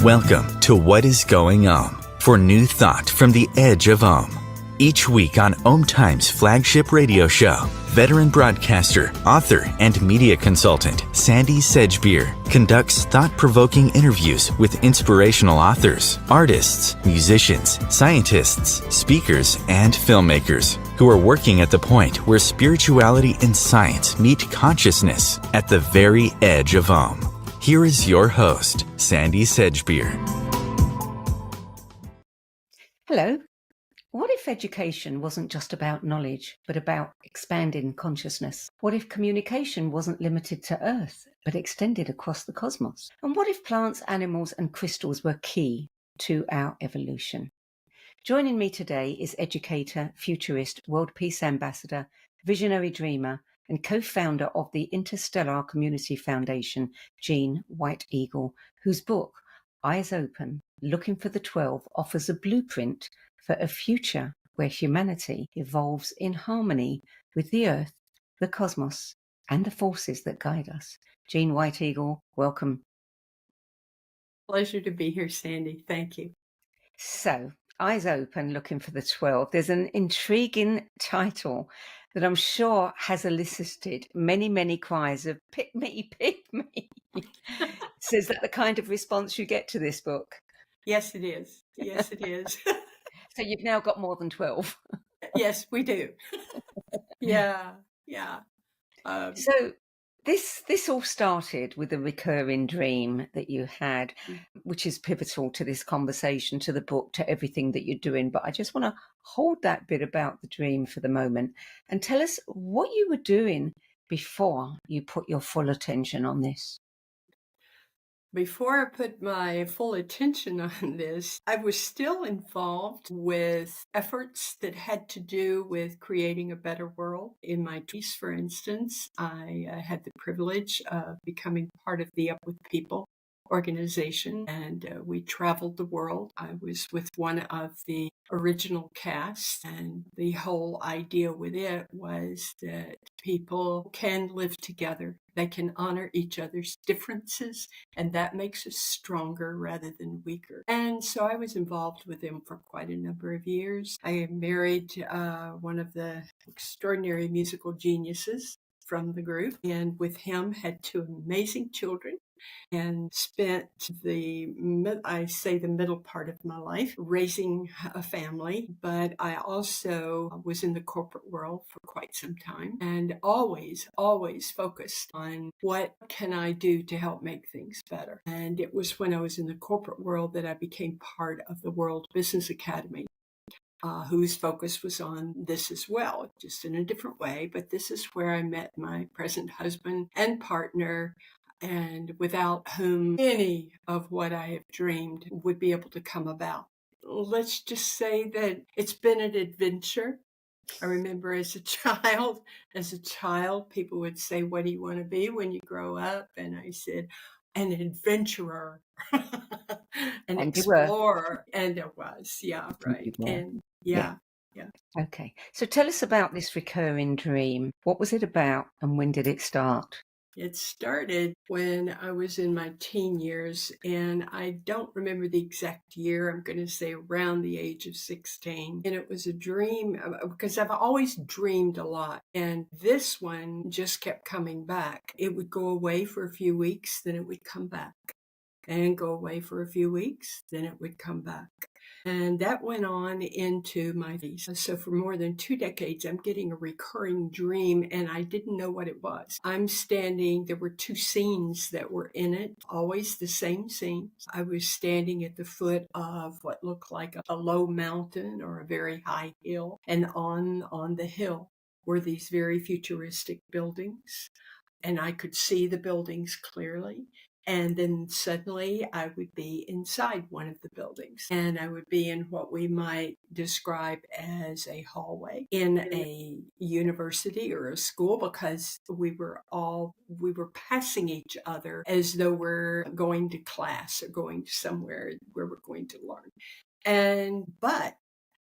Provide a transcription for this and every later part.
Welcome to What is Going for new thought from the edge of Each week on Time's flagship radio show, veteran broadcaster, author, and media consultant Sandie Sedgbeer conducts thought-provoking interviews with inspirational authors, artists, musicians, scientists, speakers, and filmmakers who are working at the point where spirituality and science meet consciousness at the very edge of Here is your host, Sandie Sedgbeer. Hello. What if education wasn't just about knowledge, but about expanding consciousness? What if communication wasn't limited to Earth, but extended across the cosmos? And what if plants, animals, and crystals were key to our evolution? Joining me today is educator, futurist, world peace ambassador, visionary dreamer, and co-founder of the Interstellar Community Foundation, Jeanne White Eagle, whose book, Eyes Open, Looking for the 12, offers a blueprint for a future where humanity evolves in harmony with the Earth, the cosmos, and the forces that guide us. Jeanne White Eagle, welcome. Pleasure to be here, Sandie. Thank you. So, Eyes Open, Looking for the 12. There's an intriguing title that I'm sure has elicited many, many cries of pick me, pick me. So is that the kind of response you get to this book? Yes, it is. Yes, it is. So you've now got more than 12. Yes, we do. Yeah. So this all started with a recurring dream that you had, which is pivotal to this conversation, to the book, to everything that you're doing. But I just want to hold that bit about the dream for the moment and tell us what you were doing before you put your full attention on this. Before I put my full attention on this, I was still involved with efforts that had to do with creating a better world. In my piece, for instance, I had the privilege of becoming part of the Up With People organization, and we traveled the world. I was with one of the original cast, and the whole idea with it was that people can live together. They can honor each other's differences, and that makes us stronger rather than weaker. And so I was involved with them for quite a number of years. I married one of the extraordinary musical geniuses from the group, and with him had two amazing children, and spent the middle part of my life raising a family. But I also was in the corporate world for quite some time, and always focused on what can I do to help make things better. And it was when I was in the corporate world that I became part of the World Business Academy, whose focus was on this as well, just in a different way. But this is where I met my present husband and partner, and without whom any of what I have dreamed would be able to come about. Let's just say that it's been an adventure. I remember as a child, people would say, "What do you want to be when you grow up?" And I said, "An adventurer." An explorer. And it was, yeah, right. And yeah. Okay. So tell us about this recurring dream. What was it about and when did it start? It started when I was in my teen years, and I don't remember the exact year. I'm going to say around the age of 16. And it was a dream because I've always dreamed a lot. And this one just kept coming back. It would go away for a few weeks, then it would come back. And go away for a few weeks, then it would come back. And that went on into my visa. So for more than 2 decades, I'm getting a recurring dream, and I didn't know what it was. I'm standing, there were 2 scenes that were in it, always the same scenes. I was standing at the foot of what looked like a low mountain or a very high hill, and on the hill were these very futuristic buildings, and I could see the buildings clearly. And then suddenly I would be inside one of the buildings, and I would be in what we might describe as a hallway in a university or a school, because we were passing each other as though we're going to class or going to somewhere where we're going to learn. But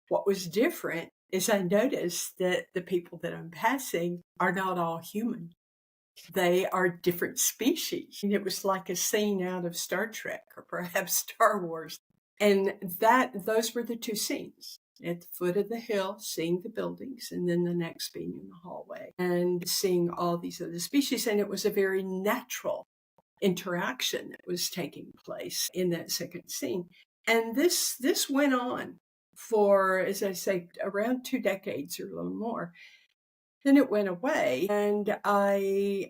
what was different is I noticed that the people that I'm passing are not all human. They are different species. And it was like a scene out of Star Trek or perhaps Star Wars. And those were the two scenes. At the foot of the hill, seeing the buildings, and then the next being in the hallway and seeing all these other species. And it was a very natural interaction that was taking place in that second scene. And this went on for, as I say, around 2 decades or a little more. Then it went away, and I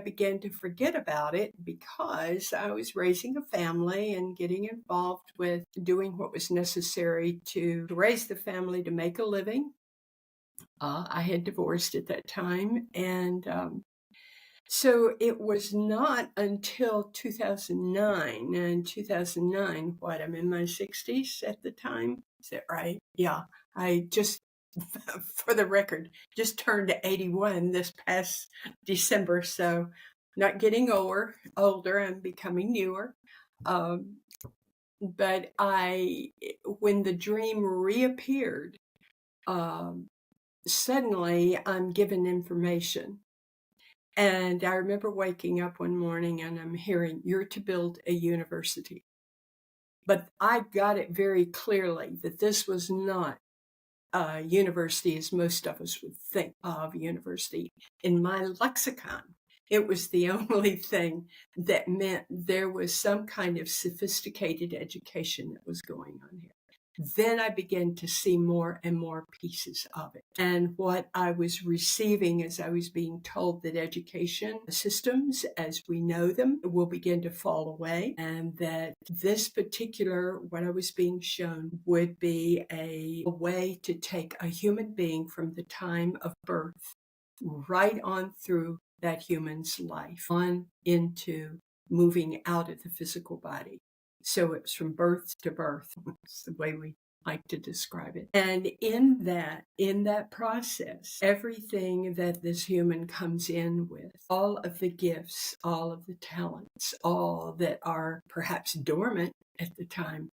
began to forget about it because I was raising a family and getting involved with doing what was necessary to raise the family to make a living. I had divorced at that time, and so it was not until 2009, and 2009, I'm in my 60s at the time. Is that right? Yeah. I just, for the record, just turned 81 this past December. So not getting older, I'm becoming newer. But when the dream reappeared, suddenly I'm given information. And I remember waking up one morning and I'm hearing, "You're to build a university." But I got it very clearly that this was not a university as most of us would think of university. In my lexicon, it was the only thing that meant there was some kind of sophisticated education that was going on here. Then I began to see more and more pieces of it. And what I was receiving as I was being told that education systems as we know them will begin to fall away, and that this particular, what I was being shown, would be a way to take a human being from the time of birth right on through that human's life, on into moving out of the physical body. So it's from birth to birth. It's the way we like to describe it. And in that process, everything that this human comes in with, all of the gifts, all of the talents, all that are perhaps dormant at the time,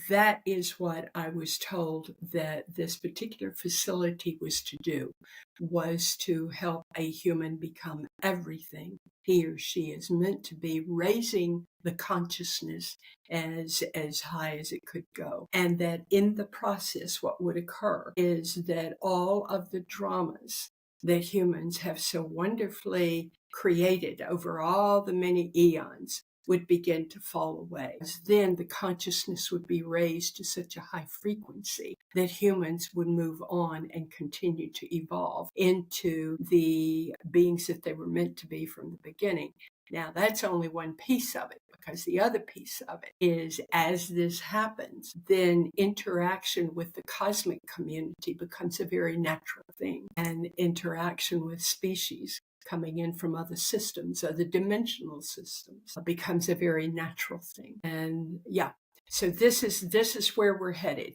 that is what I was told that this particular facility was to do, was to help a human become everything he or she is meant to be, raising the consciousness as high as it could go. And that in the process, what would occur is that all of the dramas that humans have so wonderfully created over all the many eons would begin to fall away. Then the consciousness would be raised to such a high frequency that humans would move on and continue to evolve into the beings that they were meant to be from the beginning. Now, that's only one piece of it, because the other piece of it is, as this happens, then interaction with the cosmic community becomes a very natural thing, and interaction with species coming in from other systems, other dimensional systems, becomes a very natural thing. And yeah, so this is where we're headed.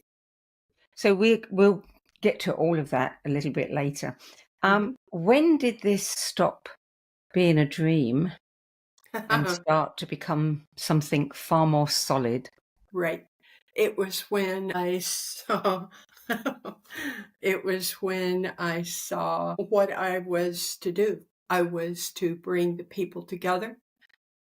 So we'll get to all of that a little bit later. When did this stop being a dream and start to become something far more solid? Right. It was when I saw what I was to do. I was to bring the people together,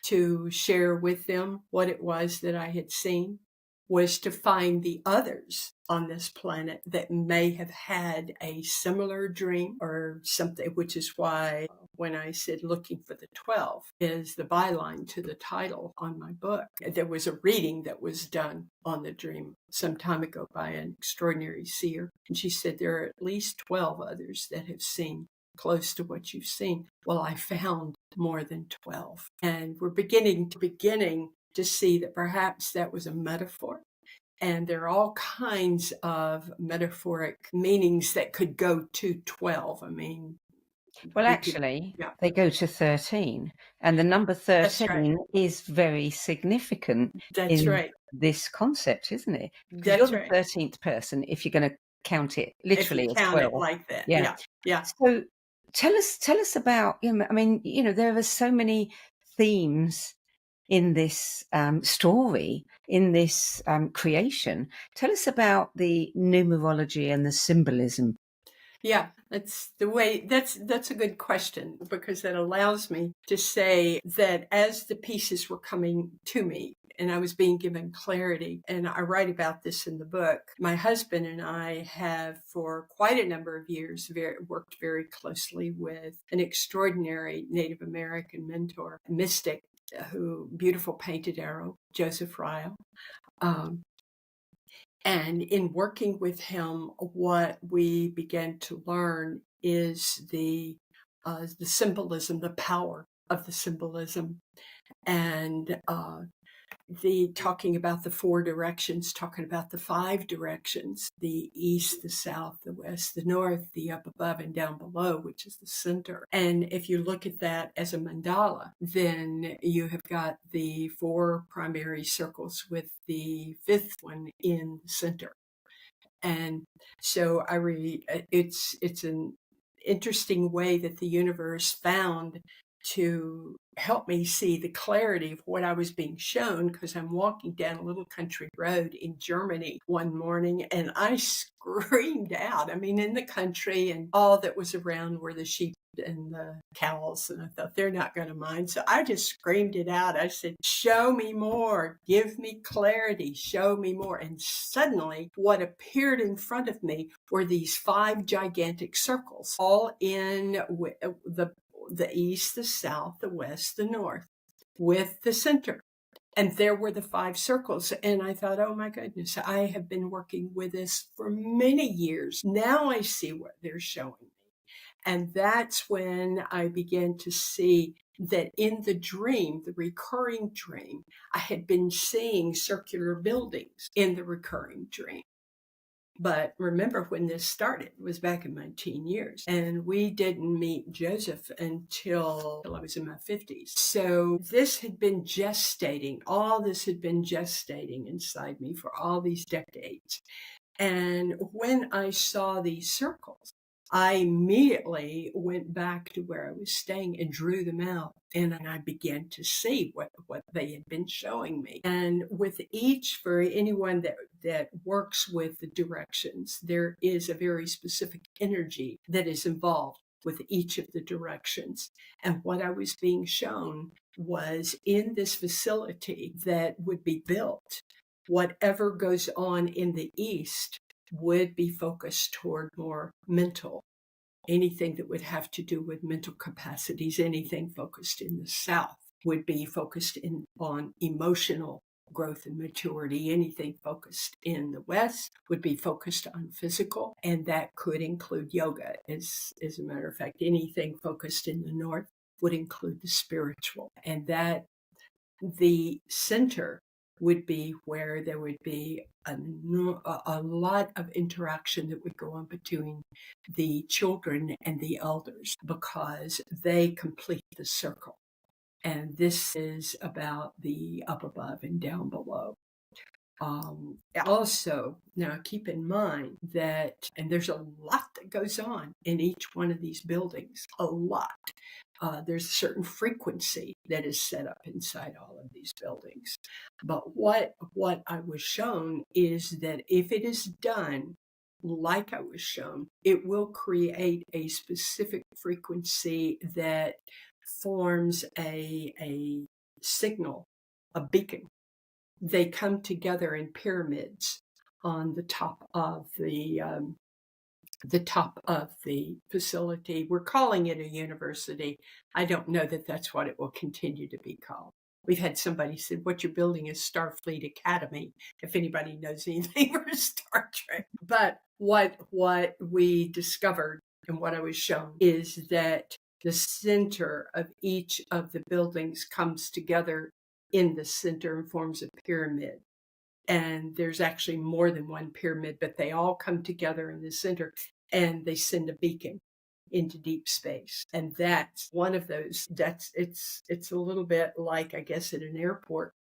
to share with them what it was that I had seen, was to find the others on this planet that may have had a similar dream or something, which is why when I said looking for the 12 is the byline to the title on my book. There was a reading that was done on the dream some time ago by an extraordinary seer. And she said there are at least 12 others that have seen close to what you've seen. Well, I found more than 12. And we're beginning to see that perhaps that was a metaphor. And there are all kinds of metaphoric meanings that could go to 12. I mean, well, actually, they go to 13. And the number 13 is very significant in this concept, isn't it? Because you're the 13th person if you're going to count it literally as 12. It like that. Yeah. So tell us about, there are so many themes in this story, in this creation. Tell us about the numerology and the symbolism. Yeah, that's a good question, because it allows me to say that as the pieces were coming to me and I was being given clarity, and I write about this in the book, my husband and I have for quite a number of years worked very closely with an extraordinary Native American mentor, mystic, who beautiful painted arrow, Joseph Ryle. And in working with him, what we began to learn is the symbolism, the power of the symbolism, and the talking about the four directions, talking about the five directions: the east, the south, the west, the north, the up above and down below, which is the center. And if you look at that as a mandala, then you have got the four primary circles with the fifth one in the center. And so it's an interesting way that the universe found to help me see the clarity of what I was being shown, because I'm walking down a little country road in Germany one morning and I screamed out. I mean, in the country, and all that was around were the sheep and the cows, and I thought, they're not going to mind. So I just screamed it out. I said, show me more, give me clarity, show me more. And suddenly what appeared in front of me were these five gigantic circles, all in the east, the south, the west, the north, with the center. And there were the five circles. And I thought, oh my goodness, I have been working with this for many years. Now I see what they're showing me. And that's when I began to see that in the dream, the recurring dream, I had been seeing circular buildings in the recurring dream. But remember, when this started, it was back in my teen years, and we didn't meet Joseph until I was in my 50s. So this had been gestating, all this had been gestating inside me for all these decades. And when I saw these circles, I immediately went back to where I was staying and drew them out. And I began to see what they had been showing me. And with each, for anyone that works with the directions, there is a very specific energy that is involved with each of the directions. And what I was being shown was in this facility that would be built, whatever goes on in the east would be focused toward more mental. Anything that would have to do with mental capacities, anything focused in the south would be focused on emotional growth and maturity. Anything focused in the west would be focused on physical, and that could include yoga. As a matter of fact, anything focused in the north would include the spiritual, and that the center would be where there would be a lot of interaction that would go on between the children and the elders, because they complete the circle. And this is about the up above and down below. Also, now keep in mind that, and there's a lot that goes on in each one of these buildings, a lot. There's a certain frequency that is set up inside all of these buildings. But what I was shown is that if it is done like I was shown, it will create a specific frequency that forms a signal, a beacon. They come together in pyramids on the top of the facility. We're calling it a university. I don't know that that's what it will continue to be called. We've had somebody said, what you're building is Starfleet Academy, if anybody knows anything for Star Trek. But what we discovered and what I was shown is that the center of each of the buildings comes together in the center and forms a pyramid. And there's actually more than one pyramid, but they all come together in the center, and they send a beacon into deep space. And that's one of those. It's a little bit like, I guess, at an airport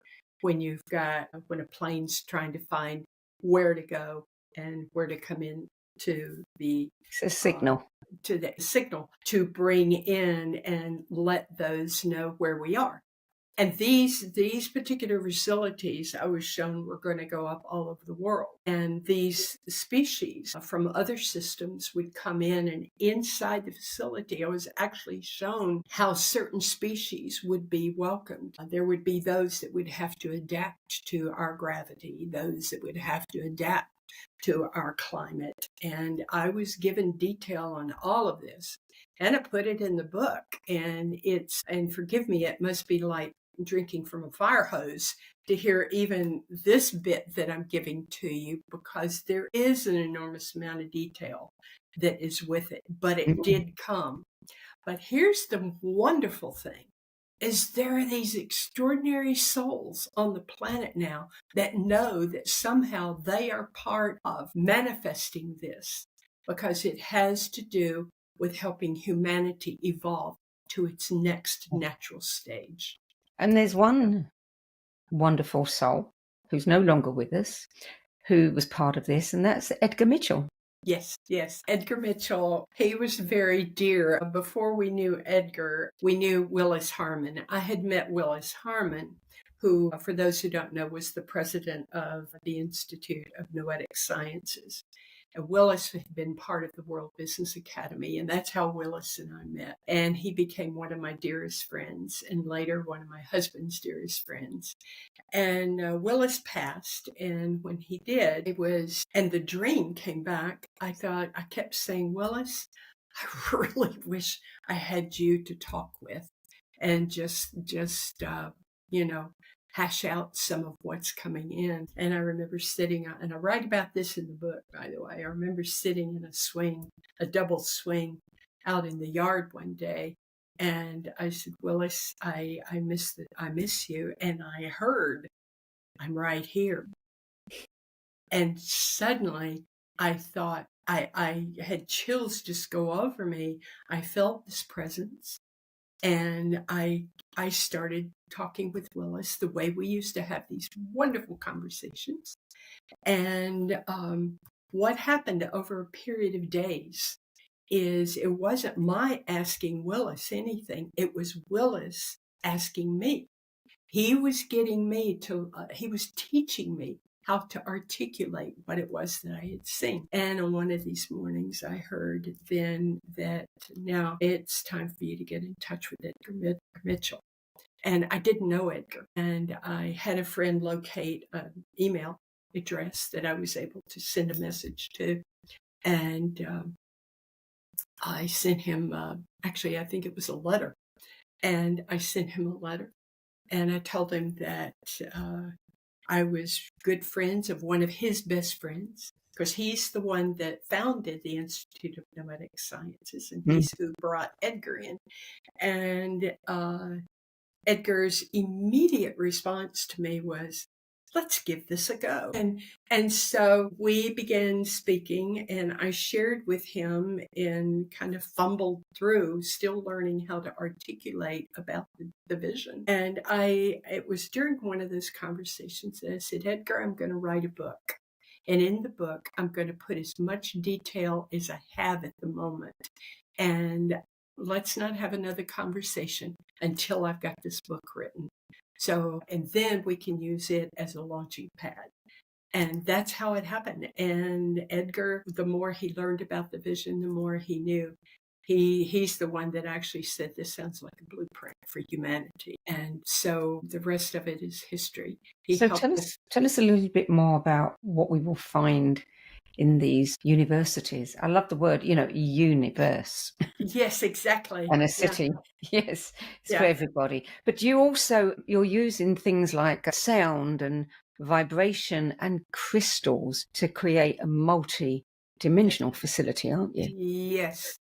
when a plane's trying to find where to go and where to come in to the It's a signal. To the signal to bring in and let those know where we are. And these particular facilities I was shown were going to go up all over the world. And these species from other systems would come in, and inside the facility, I was actually shown how certain species would be welcomed. There would be those that would have to adapt to our gravity, those that would have to adapt to our climate. And I was given detail on all of this. And I put it in the book. And forgive me, it must be like drinking from a fire hose to hear even this bit that I'm giving to you, because there is an enormous amount of detail that is with it, but it did come. But here's the wonderful thing, is there are these extraordinary souls on the planet now that know that somehow they are part of manifesting this, because it has to do with helping humanity evolve to its next natural stage. And there's one wonderful soul who's no longer with us, who was part of this, and that's Edgar Mitchell. Yes. Edgar Mitchell, he was very dear. Before we knew Edgar, we knew Willis Harman. I had met Willis Harman, who, for those who don't know, was the president of the Institute of Noetic Sciences. And Willis had been part of the World Business Academy, and that's how Willis and I met. And he became one of my dearest friends, and later one of my husband's dearest friends. And Willis passed, and when he did, and the dream came back. I kept saying, Willis, I really wish I had you to talk with, and just hash out some of what's coming in. And I remember sitting, and I write about this in the book, by the way. I remember sitting in a double swing out in the yard one day. And I said, Willis, I miss you. And I heard, I'm right here. And suddenly I thought, I had chills just go over me. I felt this presence. And I started talking with Willis the way we used to have these wonderful conversations. And what happened over a period of days is it wasn't my asking Willis anything. It was Willis asking me. He was getting me to, he was teaching me how to articulate what it was that I had seen. And on one of these mornings, I heard then that now it's time for you to get in touch with Edgar Mitchell. And I didn't know Edgar. And I had a friend locate an email address that I was able to send a message to. And I sent him, actually, I think it was a letter. And I sent him a letter. And I told him that I was good friends of one of his best friends, because he's the one that founded the Institute of Noetic Sciences, and he's who brought Edgar in. And Edgar's immediate response to me was, let's give this a go. And so we began speaking, and I shared with him and kind of fumbled through, still learning how to articulate about the vision. And it was during one of those conversations that I said, Edgar, I'm going to write a book. And in the book, I'm going to put as much detail as I have at the moment. And let's not have another conversation until I've got this book written. So, and then we can use it as a launching pad. And that's how it happened. And Edgar, the more he learned about the vision, the more he knew. He's the one that actually said, this sounds like a blueprint for humanity. And so the rest of it is history. So tell us a little bit more about what we will find in these universities. I love the word, universe. Yes, exactly. And a city. Yeah. Yes, it's for everybody. But you're using things like sound and vibration and crystals to create a multi-dimensional facility, aren't you? Yes.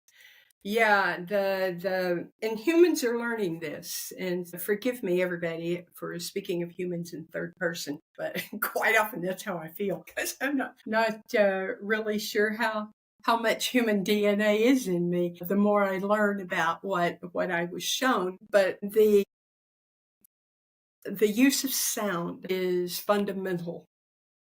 Yeah, and humans are learning this, and forgive me, everybody, for speaking of humans in third person, but quite often that's how I feel, because I'm not really sure how much human DNA is in me. The more I learn about what I was shown, but the use of sound is fundamental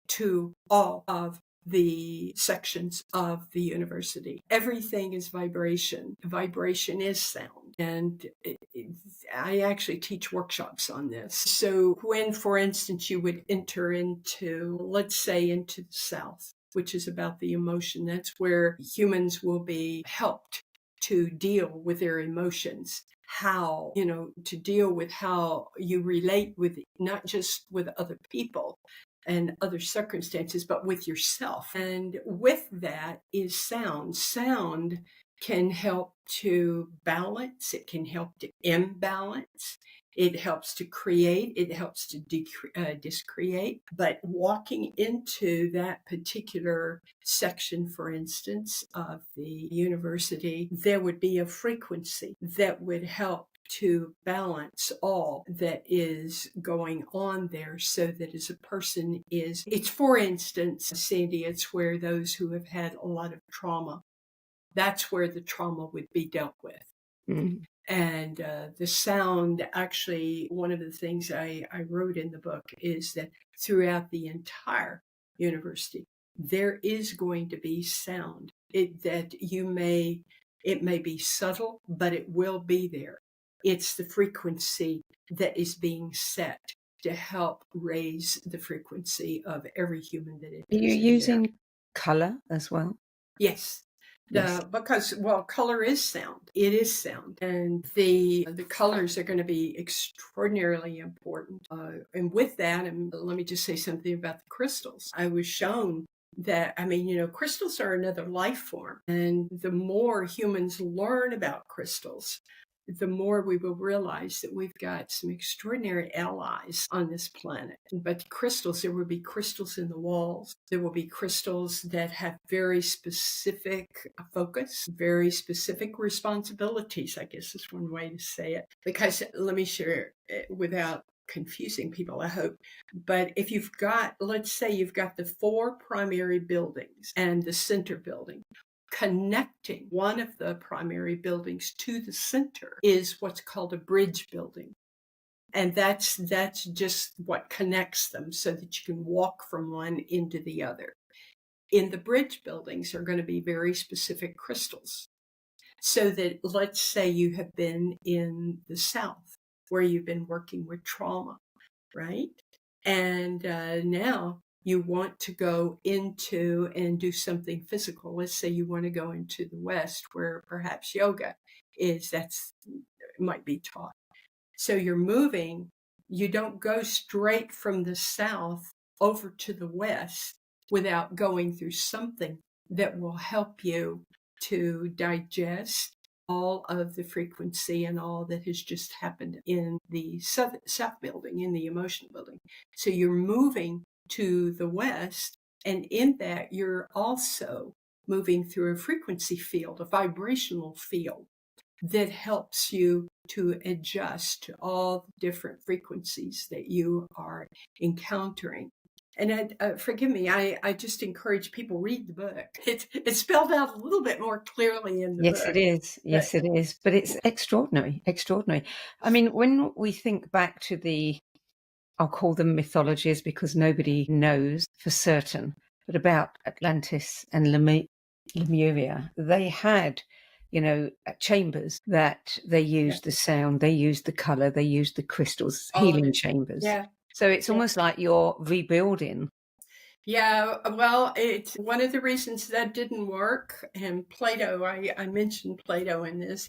to all of the sections of the university. Everything is vibration. Vibration is sound. And I actually teach workshops on this. So when, for instance, you would enter into, let's say, into the South, which is about the emotion, that's where humans will be helped to deal with their emotions. How, to deal with how you relate with, not just with other people and other circumstances, but with yourself. And with that is sound. Sound can help to balance. It can help to imbalance. It helps to create. It helps to discreate. But walking into that particular section, for instance, of the university, there would be a frequency that would help to balance all that is going on there, so that as a person it's, for instance, Sandie, it's where those who have had a lot of trauma, that's where the trauma would be dealt with. Mm. And the sound, actually, one of the things I wrote in the book is that throughout the entire university, there is going to be sound. It may be subtle, but it will be there. It's the frequency that is being set to help raise the frequency of every human that enters. Are you using color as well? Yes. Yes. Because, color is sound. It is sound. And the colors are going to be extraordinarily important. And with that, and let me just say something about the crystals. I was shown that, crystals are another life form. And the more humans learn about crystals, the more we will realize that we've got some extraordinary allies on this planet. But crystals, there will be crystals in the walls. There will be crystals that have very specific focus, very specific responsibilities, I guess is one way to say it. Because let me share it without confusing people, I hope. But if you've got, let's say you've got the 4 primary buildings and the center building, connecting one of the primary buildings to the center is what's called a bridge building. And that's just what connects them so that you can walk from one into the other. In the bridge buildings are going to be very specific crystals. So that, let's say you have been in the South where you've been working with trauma, right? And now you want to go into and do something physical. Let's say you want to go into the West where perhaps yoga might be taught. So you're moving, you don't go straight from the South over to the West without going through something that will help you to digest all of the frequency and all that has just happened in the South building, in the emotional building. So you're moving to the West, and in that you're also moving through a frequency field, a vibrational field that helps you to adjust to all the different frequencies that you are encountering. And forgive me, I just encourage people, read the book. It's spelled out a little bit more clearly in the book. Yes, it is. Yes, it is. But it's extraordinary, extraordinary. I mean, when we think back to I'll call them mythologies because nobody knows for certain, but about Atlantis and Lemuria, they had, chambers that they used the sound, they used the color, they used the crystals, healing chambers. Yeah. So it's almost like you're rebuilding. Yeah, well, it's one of the reasons that didn't work. And Plato, I mentioned Plato in this.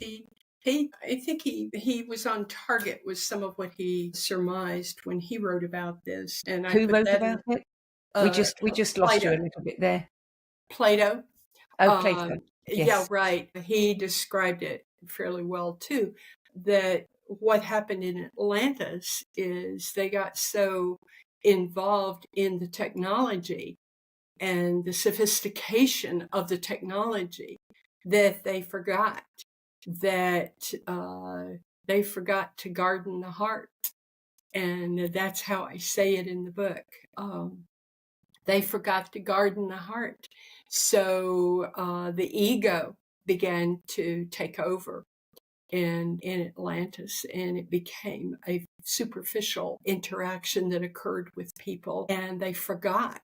I think he was on target with some of what he surmised when he wrote about this. And Who wrote about it? We just lost you a little bit there. Plato. Oh, Plato. Yes. Yeah, right. He described it fairly well too. That what happened in Atlantis is they got so involved in the technology and the sophistication of the technology that they forgot to garden the heart. And that's how I say it in the book. They forgot to garden the heart. So the ego began to take over in Atlantis, and it became a superficial interaction that occurred with people, and they forgot.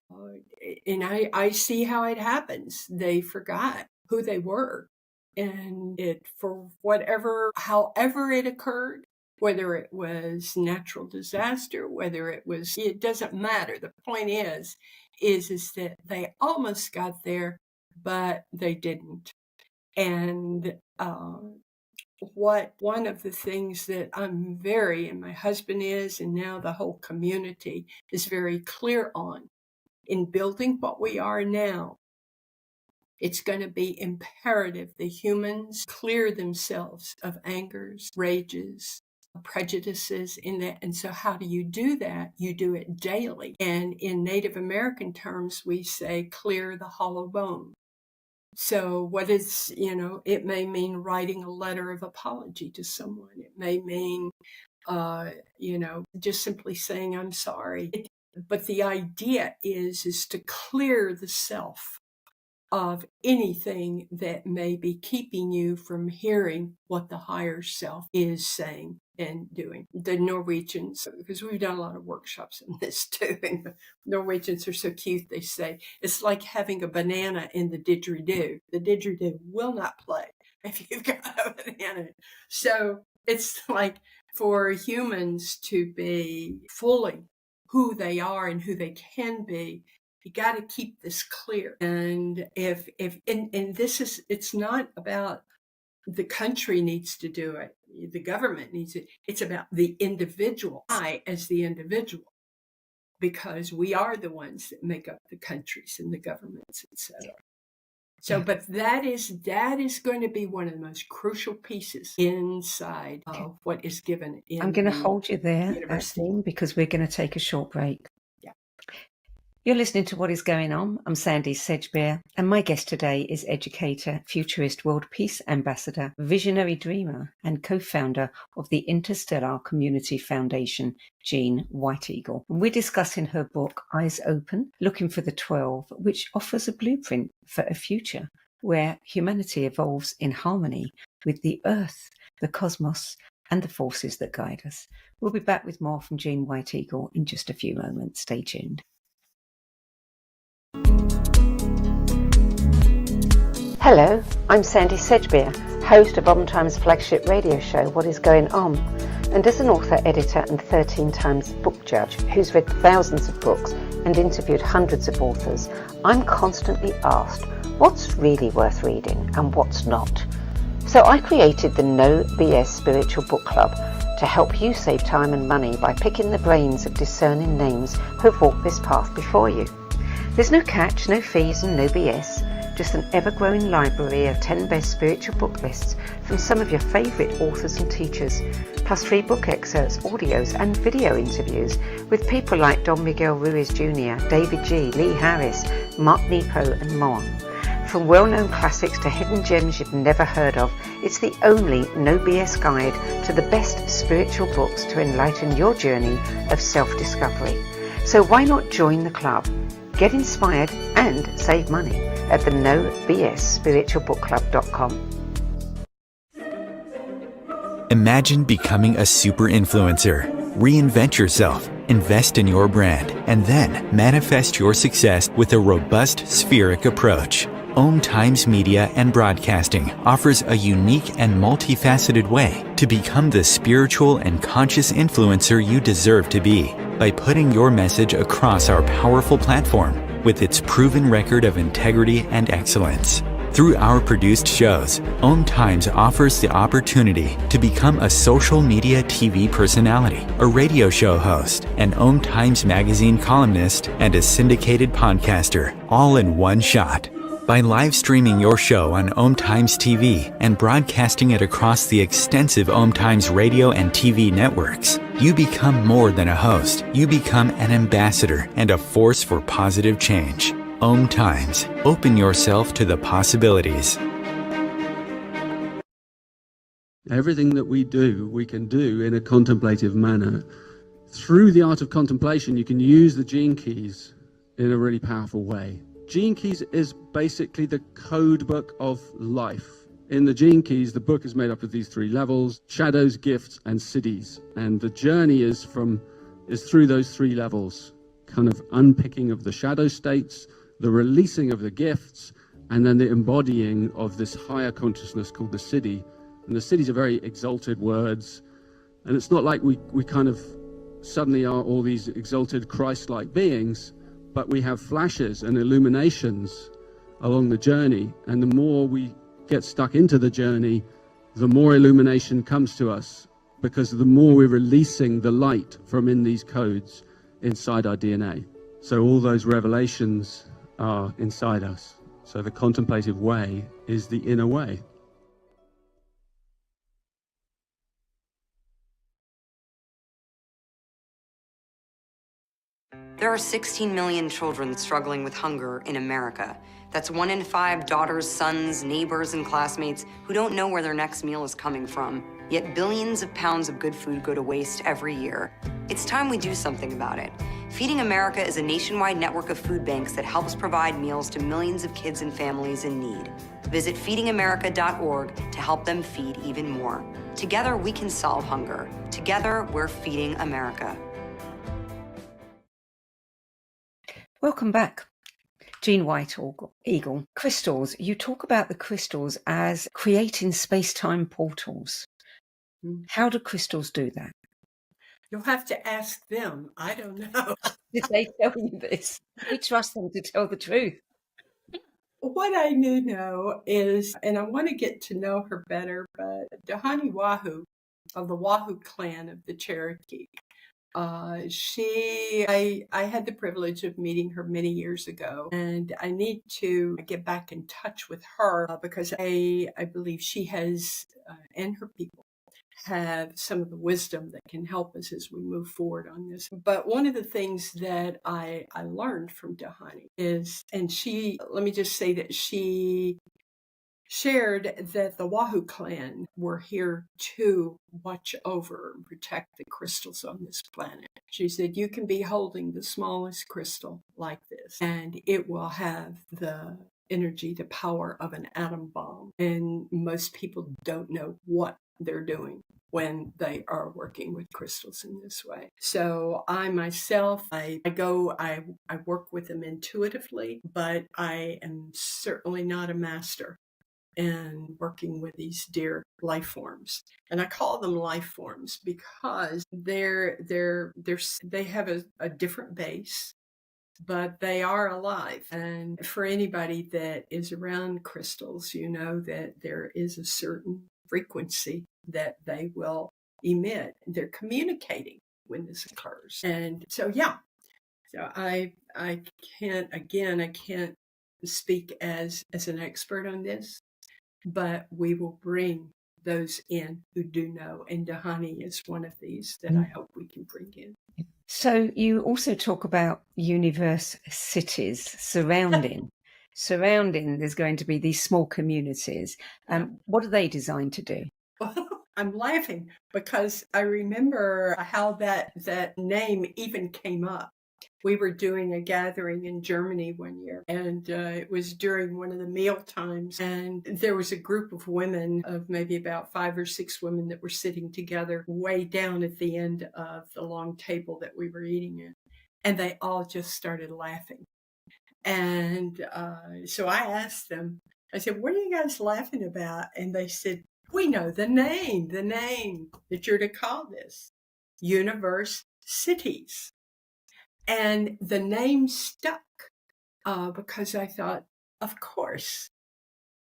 And I see how it happens. They forgot who they were. and it, for however it occurred, whether it was natural disaster, whether it doesn't matter. The point is that they almost got there, but they didn't. And one of the things that and my husband is, and now the whole community is very clear on, in building what we are now, it's going to be imperative that humans clear themselves of angers, rages, prejudices in that. And so how do you do that? You do it daily. And in Native American terms, we say clear the hollow bone. So what is, it may mean writing a letter of apology to someone. It may mean, just simply saying, I'm sorry. But the idea is to clear the self of anything that may be keeping you from hearing what the higher self is saying and doing. The Norwegians, because we've done a lot of workshops on this too, and the Norwegians are so cute, they say, it's like having a banana in the didgeridoo. The didgeridoo will not play if you've got a banana. So it's like for humans to be fully who they are and who they can be, you got to keep this clear. And it's not about the country needs to do it, the government needs it. It's about the individual, I as the individual, because we are the ones that make up the countries and the governments, etc. So, but that is going to be one of the most crucial pieces inside of what is given in I'm going to hold you there, Dean, because we're going to take a short break. Yeah. You're listening to What is Going On. I'm Sandie Sedgbeer, and my guest today is educator, futurist, world peace ambassador, visionary dreamer, and co-founder of the Interstellar Community Foundation, Jeanne White Eagle. We're discussing her book, Eyes Open, Looking for the 12, which offers a blueprint for a future where humanity evolves in harmony with the earth, the cosmos, and the forces that guide us. We'll be back with more from Jeanne White Eagle in just a few moments. Stay tuned. Hello, I'm Sandie Sedgbeer, host of Times flagship radio show, What is Going On? And as an author, editor and 13 times book judge who's read thousands of books and interviewed hundreds of authors, I'm constantly asked what's really worth reading and what's not. So I created the No BS Spiritual Book Club to help you save time and money by picking the brains of discerning names who have walked this path before you. There's no catch, no fees and no BS. Just an ever-growing library of 10 best spiritual book lists from some of your favourite authors and teachers, plus free book excerpts, audios and video interviews with people like Don Miguel Ruiz Jr., David G., Lee Harris, Mark Nepo and more. From well-known classics to hidden gems you've never heard of, it's the only no BS guide to the best spiritual books to enlighten your journey of self-discovery. So why not join the club? Get inspired and save money at the nobsspiritualbookclub.com. Imagine becoming a super influencer. Reinvent yourself, invest in your brand, and then manifest your success with a robust spheric approach. Times Media and Broadcasting offers a unique and multifaceted way to become the spiritual and conscious influencer you deserve to be by putting your message across our powerful platform with its proven record of integrity and excellence. Through our produced shows, Times offers the opportunity to become a social media TV personality, a radio show host, an Times magazine columnist, and a syndicated podcaster, all in one shot. By live streaming your show on Times TV and broadcasting it across the extensive Times radio and TV networks, you become more than a host. You become an ambassador and a force for positive change. Times. Open yourself to the possibilities. Everything that we do, we can do in a contemplative manner. Through the art of contemplation, you can use the gene keys in a really powerful way. Gene Keys is basically the code book of life. In the Gene Keys, the book is made up of these 3 levels: shadows, gifts, and siddhis. And the journey is through those 3 levels, kind of unpicking of the shadow states, the releasing of the gifts, and then the embodying of this higher consciousness called the Siddhi. And the Siddhis are very exalted words, and it's not like we kind of suddenly are all these exalted Christ-like beings, but we have flashes and illuminations along the journey, and the more we get stuck into the journey, the more illumination comes to us, because the more we're releasing the light from in these codes inside our DNA. So all those revelations are inside us. So the contemplative way is the inner way. There are 16 million children struggling with hunger in America. That's 1 in 5 daughters, sons, neighbors, and classmates who don't know where their next meal is coming from. Yet billions of pounds of good food go to waste every year. It's time we do something about it. Feeding America is a nationwide network of food banks that helps provide meals to millions of kids and families in need. Visit feedingamerica.org to help them feed even more. Together, we can solve hunger. Together, we're feeding America. Welcome back. Jeanne White Eagle. Crystals. You talk about the crystals as creating space-time portals. How do crystals do that? You'll have to ask them. I don't know. Did they tell you this? We trust them to tell the truth. What I do know is, and I want to get to know her better, but Dahani Wahoo of the Wahoo clan of the Cherokee, I had the privilege of meeting her many years ago, and I need to get back in touch with her because I believe she has, and her people, have some of the wisdom that can help us as we move forward on this. But one of the things that I learned from Dahani is, and let me just say that she shared that the Wahoo clan were here to watch over and protect the crystals on this planet. She said, you can be holding the smallest crystal like this, and it will have the energy, the power of an atom bomb. And most people don't know what they're doing when they are working with crystals in this way. So I myself, I work with them intuitively, but I am certainly not a master in working with these dear life forms. And I call them life forms because they have a different base, but they are alive. And for anybody that is around crystals, you know that there is a certain frequency that they will emit. They're communicating when this occurs. And so, yeah. So I can't speak as an expert on this, but we will bring those in who do know. And Dahani is one of these that I hope we can bring in. So you also talk about universe cities surrounding. There's going to be these small communities. What are they designed to do? Well, I'm laughing because I remember how that name even came up. We were doing a gathering in Germany one year, and it was during one of the meal times, and there was a group of women, of maybe about 5 or 6 women, that were sitting together way down at the end of the long table that we were eating at, and they all just started laughing. And so I asked them, I said, what are you guys laughing about? And they said, we know the name that you're to call this, Universe Cities. And the name stuck because I thought, of course.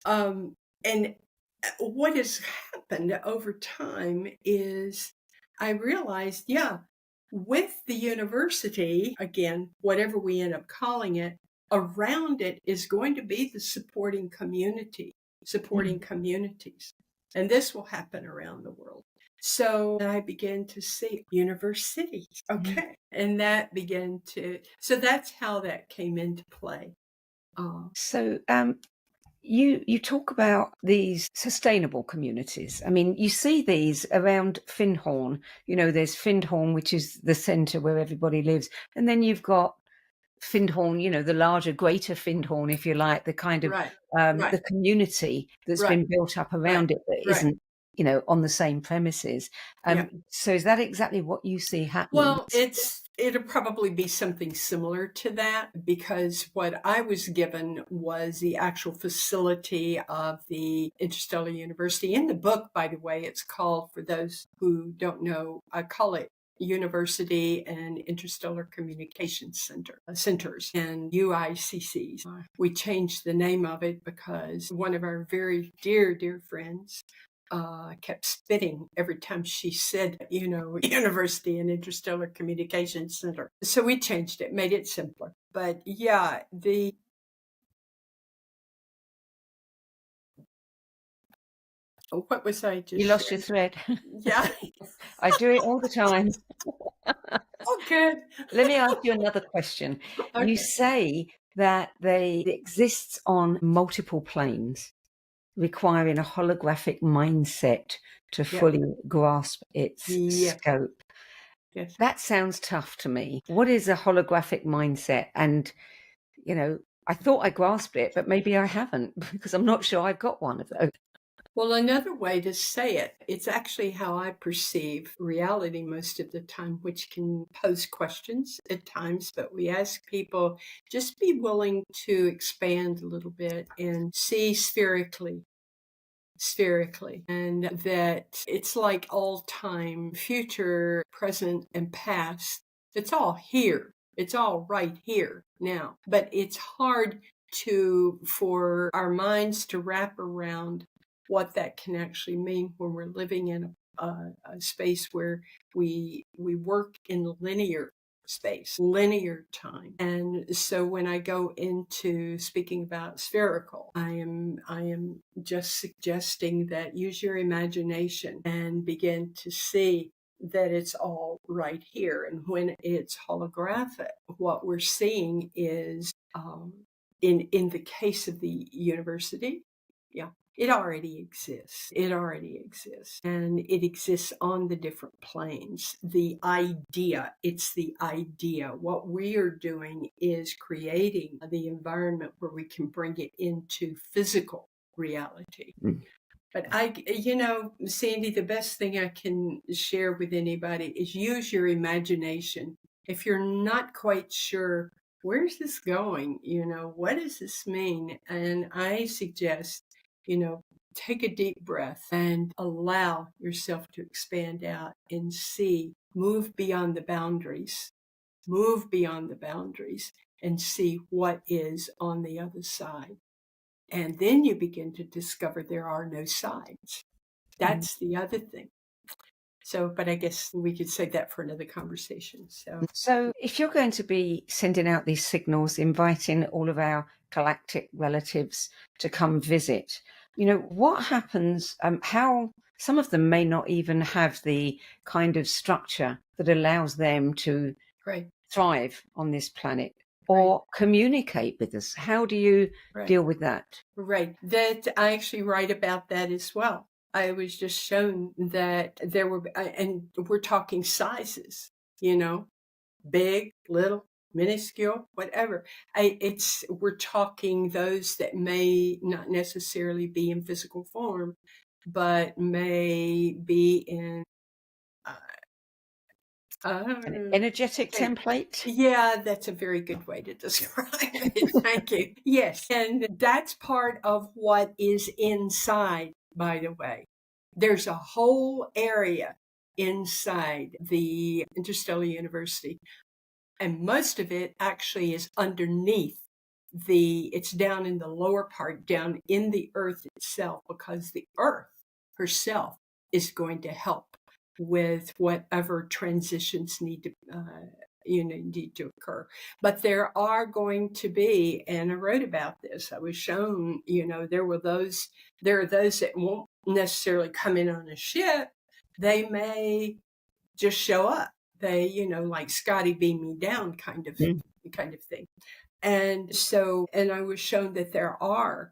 And what has happened over time is I realized, with the university, again, whatever we end up calling it, around it is going to be the supporting communities. And this will happen around the world. So I began to see universities. Okay. And that began so that's how that came into play. So you talk about these sustainable communities. I mean, you see these around Findhorn. You know, there's Findhorn, which is the centre where everybody lives. And then you've got Findhorn, you know, the larger, greater Findhorn, if you like, the kind of the community that's been built up around it that isn't, you know, on the same premises. So is that exactly what you see happening? Well, it's It'll probably be something similar to that, because what I was given was the actual facility of the Interstellar University. In the book, by the way, it's called, for those who don't know, I call it University and Interstellar Communication Centers and UICCs. We changed the name of it because one of our very dear friends kept spitting every time she said, University and Interstellar Communication Center. So we changed it, made it simpler. But yeah, what was I just You lost sharing? your thread. Yeah. I do it all the time. Oh, good. Let me ask you another question. Okay. You say that it exists on multiple planes, requiring a holographic mindset to fully grasp its scope. Yes. That sounds tough to me. What is a holographic mindset? And, I thought I grasped it, but maybe I haven't, because I'm not sure I've got one of those. Well, another way to say it, it's actually how I perceive reality most of the time, which can pose questions at times, but we ask people just be willing to expand a little bit and see spherically, and that it's like all time, future, present, and past. It's all here. It's all right here now, but it's hard for our minds to wrap around what that can actually mean when we're living in a space where we work in linear space, linear time. And so when I go into speaking about spherical, I am just suggesting that use your imagination and begin to see that it's all right here. And when it's holographic, what we're seeing is in the case of the university, it already exists. It already exists. And it exists on the different planes. It's the idea. What we are doing is creating the environment where we can bring it into physical reality. But Sandie, the best thing I can share with anybody is use your imagination. If you're not quite sure, where's this going? What does this mean? And I suggest, take a deep breath and allow yourself to expand out and move beyond the boundaries and see what is on the other side. And then you begin to discover there are no sides. That's the other thing. So, but I guess we could save that for another conversation. So if you're going to be sending out these signals, inviting all of our galactic relatives to come visit, what happens, how some of them may not even have the kind of structure that allows them to thrive on this planet or communicate with us. How do you deal with that? Right. That I actually write about that as well. I was just shown that there were, and we're talking sizes, big, little, minuscule, whatever. We're talking those that may not necessarily be in physical form, but may be in an energetic template? Yeah, that's a very good way to describe it. Thank you. Yes. And that's part of what is inside, by the way. There's a whole area inside the Interstellar University, and most of it actually is underneath it's down in the lower part, down in the earth itself, because the earth herself is going to help with whatever transitions need to occur. But there are going to be, and I wrote about this, I was shown, there are those that won't necessarily come in on a ship. They may just show up. They, like Scotty beam me down kind of thing. And so, and I was shown that there are,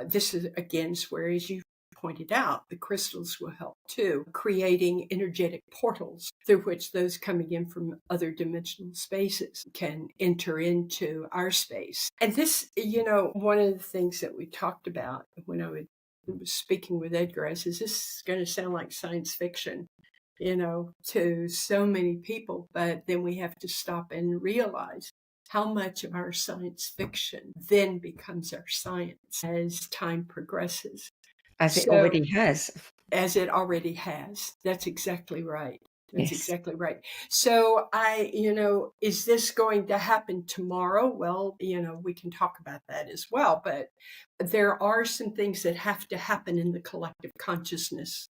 this is again where, as you pointed out, the crystals will help too, creating energetic portals through which those coming in from other dimensional spaces can enter into our space. And this, one of the things that we talked about when I was speaking with Edgar, I says, this is going to sound like science fiction. to so many people. But then we have to stop and realize how much of our science fiction then becomes our science as time progresses. As it already has. As it already has. That's exactly right. That's Yes. exactly right. So is this going to happen tomorrow? Well, we can talk about that as well, but there are some things that have to happen in the collective consciousness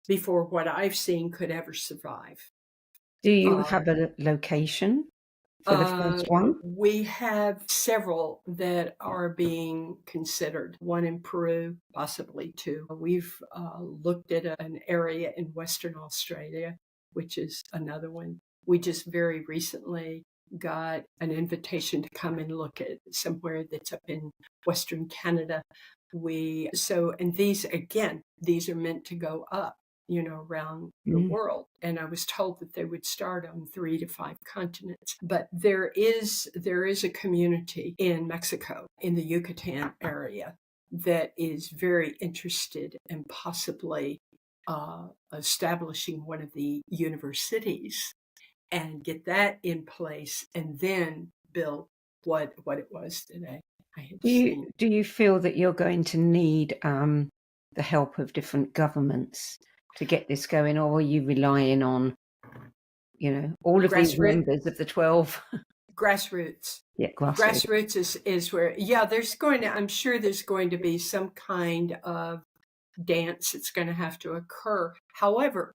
before what I've seen could ever survive. Do you have a location for the first one? We have several that are being considered, one in Peru, possibly two. We've looked at an area in Western Australia, which is another one. We just very recently got an invitation to come and look at somewhere that's up in Western Canada. And these are meant to go up, around the world. And I was told that they would start on 3 to 5 continents. But there is a community in Mexico, in the Yucatan area, that is very interested in possibly establishing one of the universities and get that in place and then build what it was today. Do you feel that you're going to need the help of different governments to get this going, or are you relying on, all of these members of the 12? Grassroots. Yeah, grassroots is where, I'm sure there's going to be some kind of dance that's going to have to occur. However,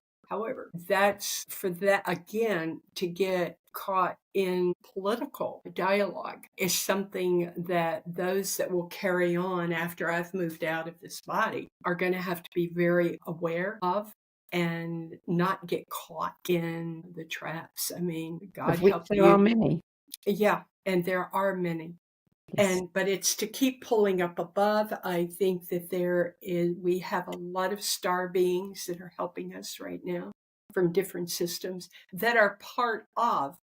that's for that, again, to get caught in political dialogue is something that those that will carry on after I've moved out of this body are going to have to be very aware of and not get caught in the traps. I mean, God help you. There are many. Yeah, and there are many. Yes. But it's to keep pulling up above. I think that we have a lot of star beings that are helping us right now from different systems that are part of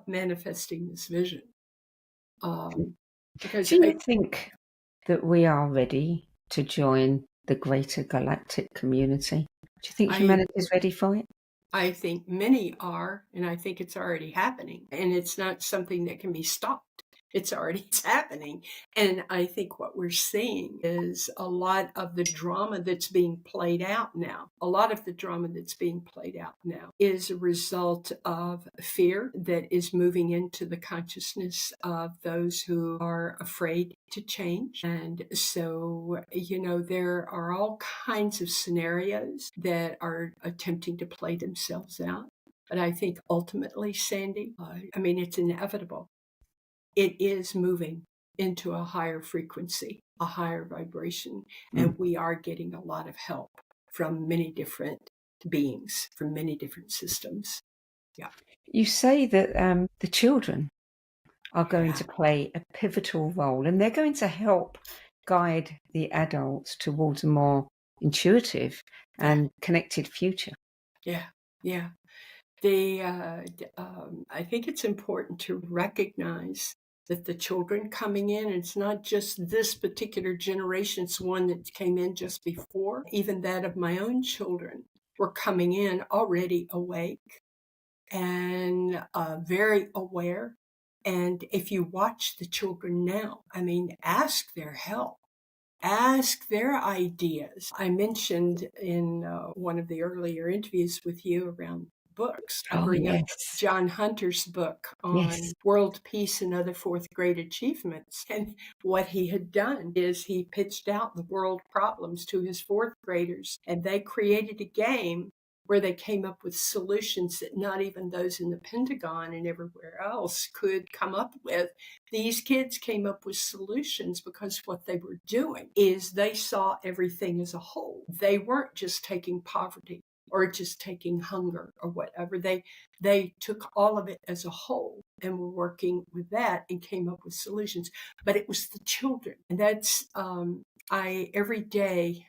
manifesting this vision. Because do you think that we are ready to join the greater galactic community? Do you think humanity is ready for it? I think many are, and I think it's already happening. And it's not something that can be stopped. It's happening. And I think what we're seeing is a lot of the drama that's being played out now. A lot of the drama that's being played out now is a result of fear that is moving into the consciousness of those who are afraid to change. And so, there are all kinds of scenarios that are attempting to play themselves out. But I think ultimately, Sandie, it's inevitable. It is moving into a higher frequency, a higher vibration, and we are getting a lot of help from many different beings, from many different systems. Yeah. You say that the children are going to play a pivotal role, and they're going to help guide the adults towards a more intuitive and connected future. Yeah. I think it's important to recognize that the children coming in, it's not just this particular generation, it's one that came in just before, even that of my own children were coming in already awake and very aware. And if you watch the children now, ask their help. Ask their ideas. I mentioned in one of the earlier interviews with you around books. I bring up John Hunter's book on world peace and other fourth grade achievements. And what he had done is he pitched out the world problems to his fourth graders, and they created a game where they came up with solutions that not even those in the Pentagon and everywhere else could come up with. These kids came up with solutions because what they were doing is they saw everything as a whole. They weren't just taking poverty or just taking hunger or whatever. They took all of it as a whole and were working with that and came up with solutions. But it was the children. And that's, every day,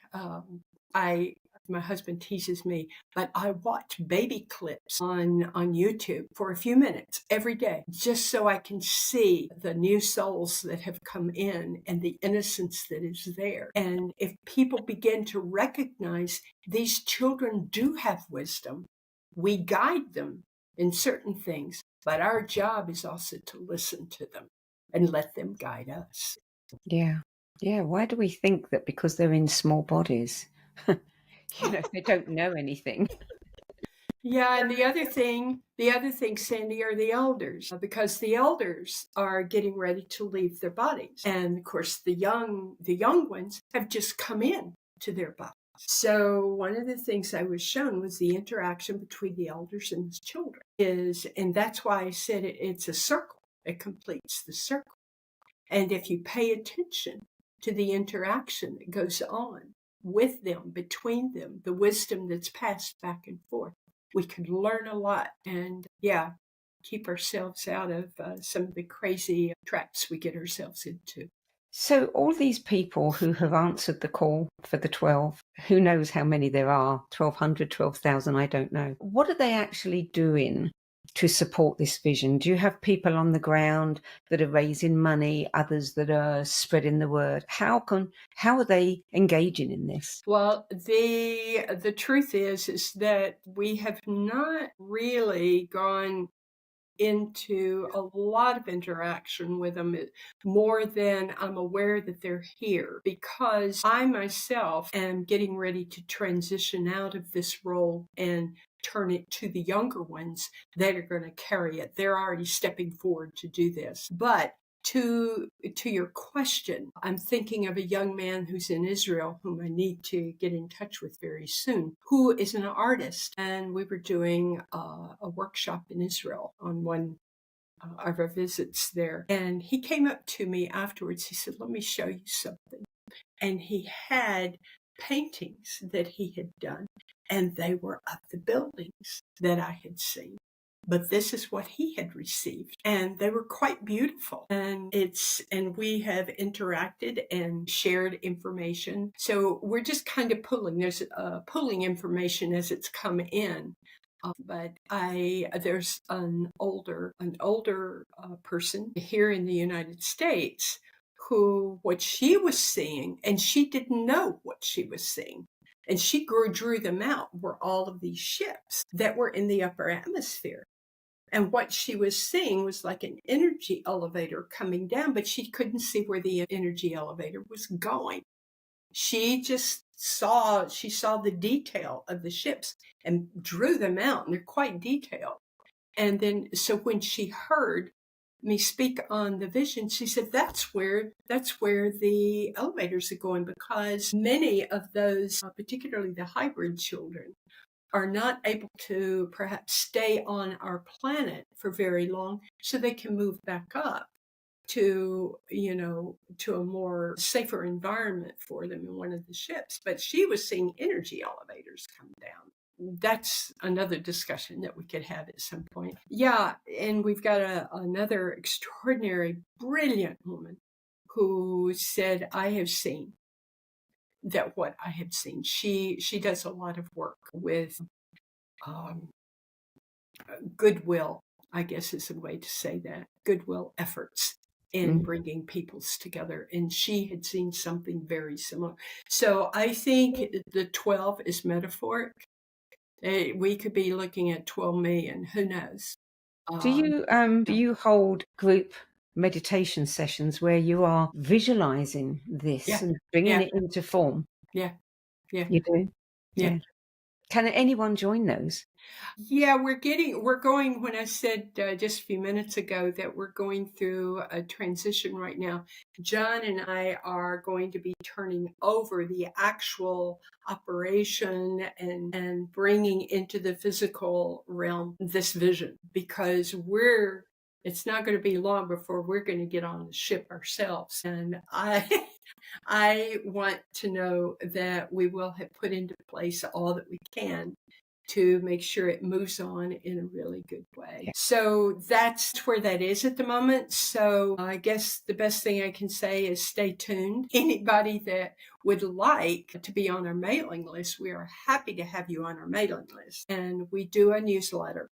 I My husband teases me, but I watch baby clips on YouTube for a few minutes every day, just so I can see the new souls that have come in and the innocence that is there. And if people begin to recognize these children do have wisdom, we guide them in certain things, but our job is also to listen to them and let them guide us. Yeah. Yeah. Why do we think that because they're in small bodies, they don't know anything? Yeah, and the other thing, Sandie, are the elders, because the elders are getting ready to leave their bodies. And of course, the young ones have just come in to their bodies. So one of the things I was shown was the interaction between the elders and the children and that's why I said it's a circle. It completes the circle. And if you pay attention to the interaction that goes on with them, between them, the wisdom that's passed back and forth, we can learn a lot and, keep ourselves out of some of the crazy traps we get ourselves into. So all these people who have answered the call for the 12, who knows how many there are, 1,200, 12,000, I don't know. What are they actually doing to support this vision? Do you have people on the ground that are raising money, others that are spreading the word? How are they engaging in this? Well, the truth is that we have not really gone into a lot of interaction with them, more than I'm aware that they're here, because I myself am getting ready to transition out of this role and turn it to the younger ones that are going to carry it. They're already stepping forward to do this. But to your question, I'm thinking of a young man who's in Israel whom I need to get in touch with very soon, who is an artist. And we were doing a workshop in Israel on one of our visits there. And he came up to me afterwards. He said, "Let me show you something." And he had paintings that he had done, and they were of the buildings that I had seen. But this is what he had received, and they were quite beautiful. And we have interacted and shared information. So we're just kind of pulling information as it's come in. But there's an older person here in the United States who, what she was seeing, and she didn't know what she was seeing, and she drew them out, were all of these ships that were in the upper atmosphere. And what she was seeing was like an energy elevator coming down, but she couldn't see where the energy elevator was going. She just saw the detail of the ships and drew them out, and they're quite detailed. And then, so when she heard me speak on the vision, she said, that's where the elevators are going, because many of those, particularly the hybrid children, are not able to perhaps stay on our planet for very long, so they can move back up to a more safer environment for them in one of the ships. But she was seeing energy elevators come down. That's another discussion that we could have at some point. Yeah, and we've got another extraordinary, brilliant woman who said, "I have seen that what I have seen." She does a lot of work with goodwill, I guess is a way to say that, goodwill efforts in bringing peoples together. And she had seen something very similar. So I think the 12 is metaphoric. We could be looking at 12 million, who knows? Do you hold group meditation sessions where you are visualizing this and bringing it into form? Yeah. You do? Yeah. Can anyone join those? Yeah, we're going, when I said just a few minutes ago that we're going through a transition right now, John and I are going to be turning over the actual operation and bringing into the physical realm this vision, because it's not going to be long before we're going to get on the ship ourselves. And I want to know that we will have put into place all that we can to make sure it moves on in a really good way. Yeah. So that's where that is at the moment. So I guess the best thing I can say is stay tuned. Anybody that would like to be on our mailing list, we are happy to have you on our mailing list. And we do a newsletter,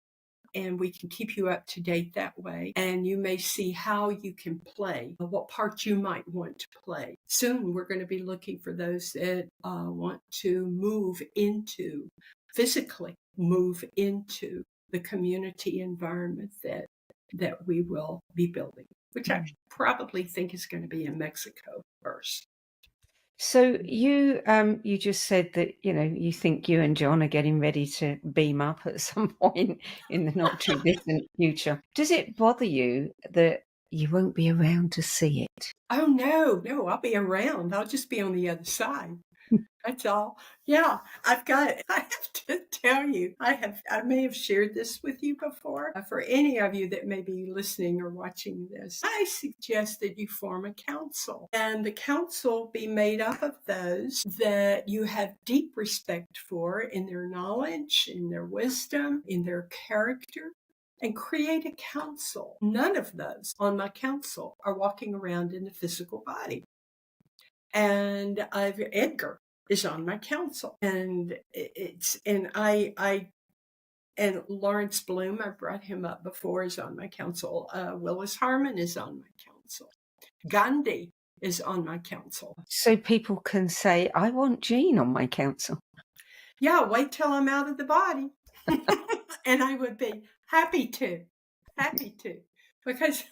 and we can keep you up to date that way. And you may see how you can play, what part you might want to play. Soon, we're going to be looking for those that want to physically move into the community environment that we will be building, which I probably think is going to be in Mexico first. So you just said that, you think you and John are getting ready to beam up at some point in the not too distant future. Does it bother you that you won't be around to see it? Oh, no, I'll be around. I'll just be on the other side. That's all. Yeah, I have to tell you, I may have shared this with you before. For any of you that may be listening or watching this, I suggest that you form a council, and the council be made up of those that you have deep respect for in their knowledge, in their wisdom, in their character. And create a council. None of those on my council are walking around in the physical body. And Edgar is on my council, and and Lawrence Bloom, I brought him up before, is on my council. Willis Harmon is on my council. Gandhi is on my council. So people can say, I want Jeanne on my council. Yeah, wait till I'm out of the body. And I would be happy to, because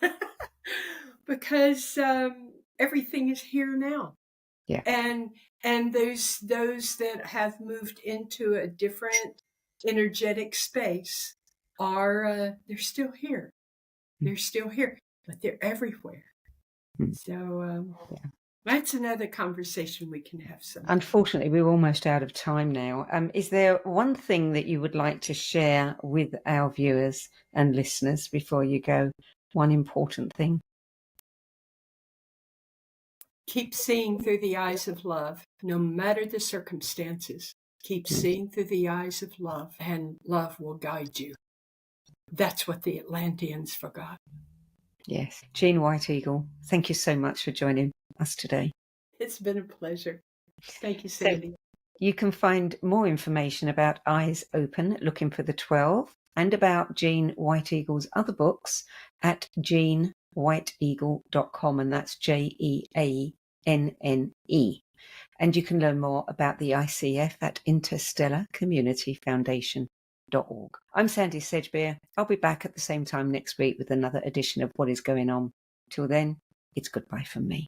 everything is here now. Yeah. And those that have moved into a different energetic space are they're still here. They're still here, but they're everywhere. So that's another conversation we can have sometime. Unfortunately, we're almost out of time now. Is there one thing that you would like to share with our viewers and listeners before you go? One important thing? Keep seeing through the eyes of love, no matter the circumstances. Keep seeing through the eyes of love, and love will guide you. That's what the Atlanteans forgot. Yes. Jeanne White Eagle, thank you so much for joining us today. It's been a pleasure. Thank you, Sandie. So you can find more information about Eyes Open, Looking for the 12, and about Jeanne White Eagle's other books at jeannewhiteeagle.com, and that's JEANNE. And you can learn more about the ICF at Interstellar Community Foundation.org. I'm Sandie Sedgbeer. I'll be back at the same time next week with another edition of What is Going On. Till then, it's goodbye from me.